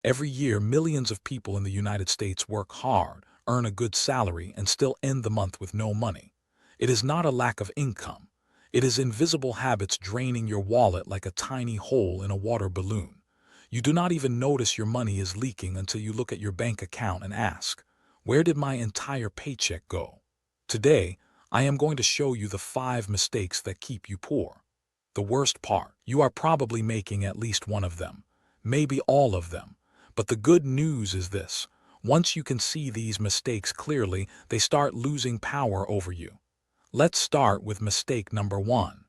Every year, millions of people in the United States work hard, earn a good salary, and still end the month with no money. It is not a lack of income. It is invisible habits draining your wallet like a tiny hole in a water balloon. You do not even notice your money is leaking until you look at your bank account and ask, "Where did my entire paycheck go?" Today, I am going to show you the 5 mistakes that keep you poor. The worst part, you are probably making at least one of them, maybe all of them. But the good news is this: once you can see these mistakes clearly, they start losing power over you. Let's start with mistake number 1.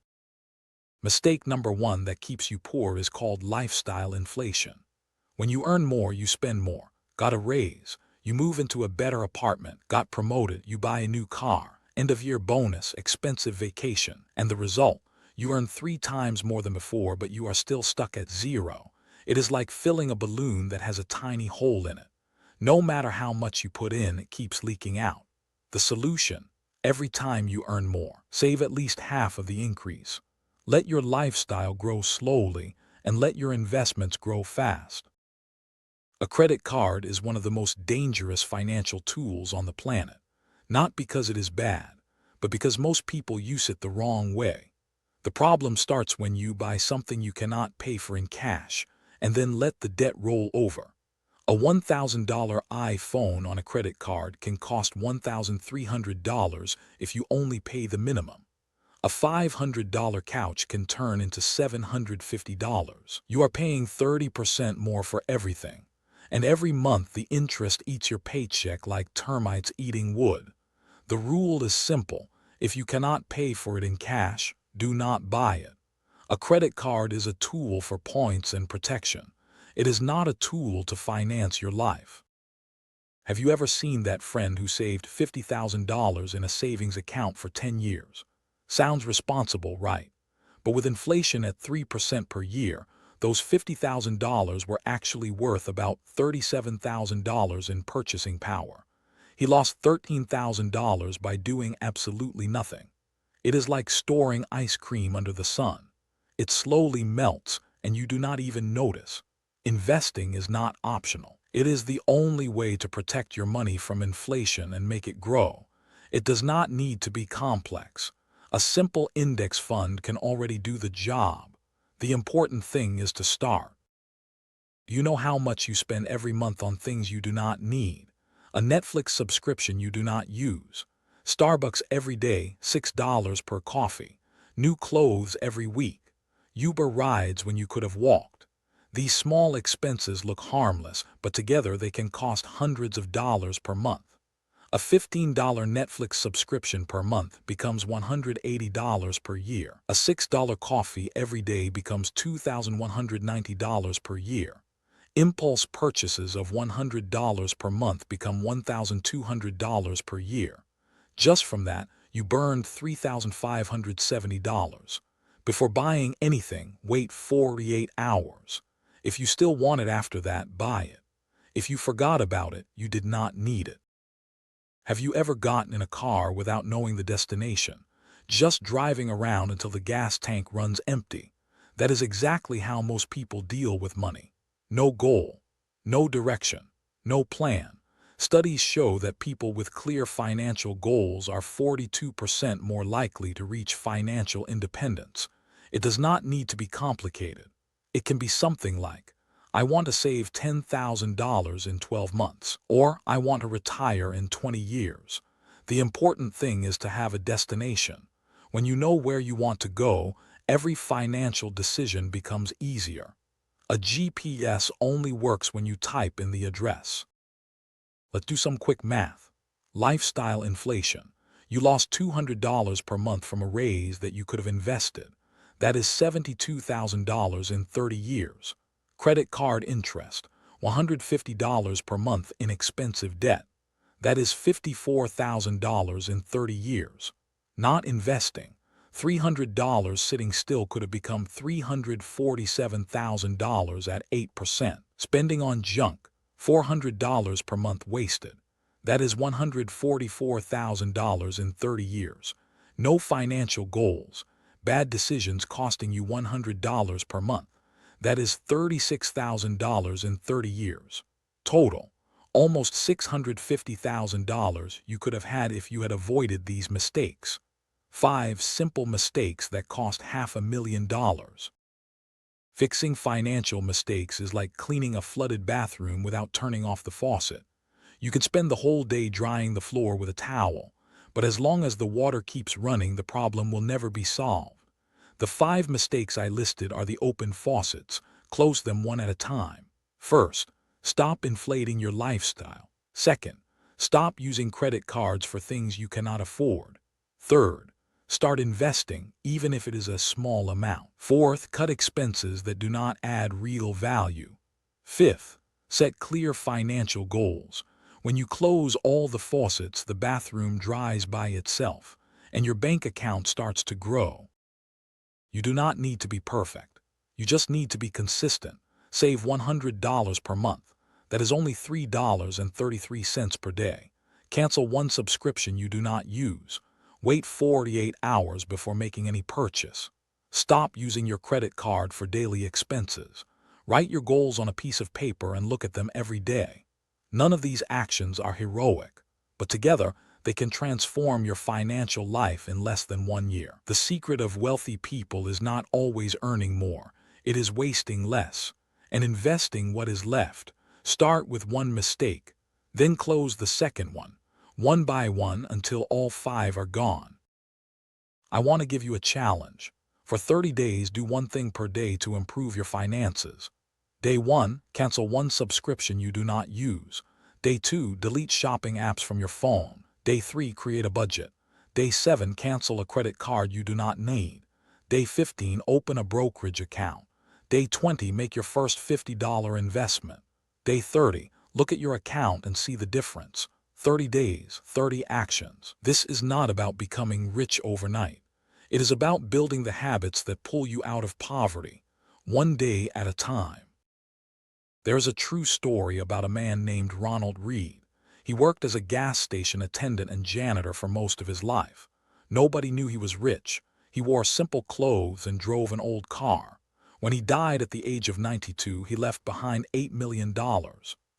Mistake number 1 that keeps you poor is called lifestyle inflation. When you earn more, you spend more. Got a raise, you move into a better apartment. Got promoted, you buy a new car. End of year bonus, expensive vacation. And the result, you earn 3 times more than before, but you are still stuck at zero. It is like filling a balloon that has a tiny hole in it. No matter how much you put in, it keeps leaking out. The solution: every time you earn more, save at least half of the increase. Let your lifestyle grow slowly, and let your investments grow fast. A credit card is one of the most dangerous financial tools on the planet. Not because it is bad, but because most people use it the wrong way. The problem starts when you buy something you cannot pay for in cash, and then let the debt roll over. A $1,000 iPhone on a credit card can cost $1,300 if you only pay the minimum. A $500 couch can turn into $750. You are paying 30% more for everything. And every month the interest eats your paycheck like termites eating wood. The rule is simple: if you cannot pay for it in cash, do not buy it. A credit card is a tool for points and protection. It is not a tool to finance your life. Have you ever seen that friend who saved $50,000 in a savings account for 10 years? Sounds responsible, right? But with inflation at 3% per year, those $50,000 were actually worth about $37,000 in purchasing power. He lost $13,000 by doing absolutely nothing. It is like storing ice cream under the sun. It slowly melts, and you do not even notice. Investing is not optional. It is the only way to protect your money from inflation and make it grow. It does not need to be complex. A simple index fund can already do the job. The important thing is to start. You know how much you spend every month on things you do not need. A Netflix subscription you do not use. Starbucks every day, $6 per coffee. New clothes every week. Uber rides when you could have walked. These small expenses look harmless, but together they can cost hundreds of dollars per month. A $15 Netflix subscription per month becomes $180 per year. A $6 coffee every day becomes $2,190 per year. Impulse purchases of $100 per month become $1,200 per year. Just from that, you burned $3,570. Before buying anything, wait 48 hours. If you still want it after that, buy it. If you forgot about it, you did not need it. Have you ever gotten in a car without knowing the destination, just driving around until the gas tank runs empty? That is exactly how most people deal with money. No goal, no direction, no plan. Studies show that people with clear financial goals are 42% more likely to reach financial independence. It does not need to be complicated. It can be something like, I want to save $10,000 in 12 months, or I want to retire in 20 years. The important thing is to have a destination. When you know where you want to go, every financial decision becomes easier. A GPS only works when you type in the address. Let's do some quick math. Lifestyle inflation. You lost $200 per month from a raise that you could have invested. That is $72,000 in 30 years. Credit card interest, $150 per month in expensive debt. That is $54,000 in 30 years. Not investing, $300 sitting still could have become $347,000 at 8%. Spending on junk, $400 per month wasted. That is $144,000 in 30 years. No financial goals. Bad decisions costing you $100 per month. That is $36,000 in 30 years. Total, almost $650,000 you could have had if you had avoided these mistakes. 5 simple mistakes that cost $500,000. Fixing financial mistakes is like cleaning a flooded bathroom without turning off the faucet. You can spend the whole day drying the floor with a towel, but as long as the water keeps running, the problem will never be solved. The 5 mistakes I listed are the open faucets. Close them one at a time. First, stop inflating your lifestyle. Second, stop using credit cards for things you cannot afford. Third, start investing, even if it is a small amount. Fourth, cut expenses that do not add real value. Fifth, set clear financial goals. When you close all the faucets, the bathroom dries by itself, and your bank account starts to grow. You do not need to be perfect. You just need to be consistent. Save $100 per month. That is only $3.33 per day. Cancel one subscription you do not use. Wait 48 hours before making any purchase. Stop using your credit card for daily expenses. Write your goals on a piece of paper and look at them every day. None of these actions are heroic, but together they can transform your financial life in less than 1 year. The secret of wealthy people is not always earning more. It is wasting less and investing what is left. Start with one mistake, then close the second one by one until all 5 are gone. I want to give you a challenge. For 30 days, do one thing per day to improve your finances. Day 1, cancel one subscription you do not use. Day 2, delete shopping apps from your phone. Day 3, create a budget. Day 7, cancel a credit card you do not need. Day 15, open a brokerage account. Day 20, make your first $50 investment. Day 30, look at your account and see the difference. 30 days, 30 actions. This is not about becoming rich overnight. It is about building the habits that pull you out of poverty, one day at a time. There is a true story about a man named Ronald Reed. He worked as a gas station attendant and janitor for most of his life. Nobody knew he was rich. He wore simple clothes and drove an old car. When he died at the age of 92, he left behind $8 million.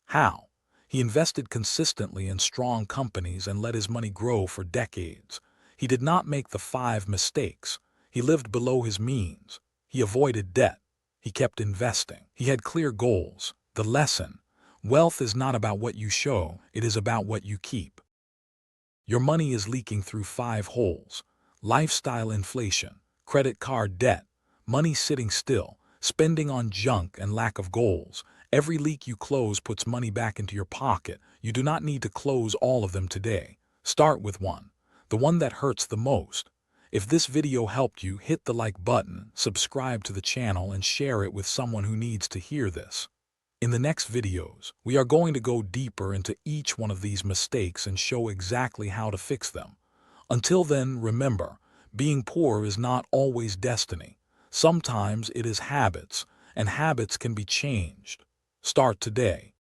How? He invested consistently in strong companies and let his money grow for decades. He did not make the 5 mistakes. He lived below his means. He avoided debt. He kept investing. He had clear goals. The lesson: wealth is not about what you show, it is about what you keep. Your money is leaking through 5 holes: lifestyle inflation, credit card debt, money sitting still, spending on junk, and lack of goals. Every leak you close puts money back into your pocket. You do not need to close all of them today. Start with one, the one that hurts the most. If this video helped you, hit the like button, subscribe to the channel, and share it with someone who needs to hear this. In the next videos, we are going to go deeper into each one of these mistakes and show exactly how to fix them. Until then, remember, being poor is not always destiny. Sometimes it is habits, and habits can be changed. Start today.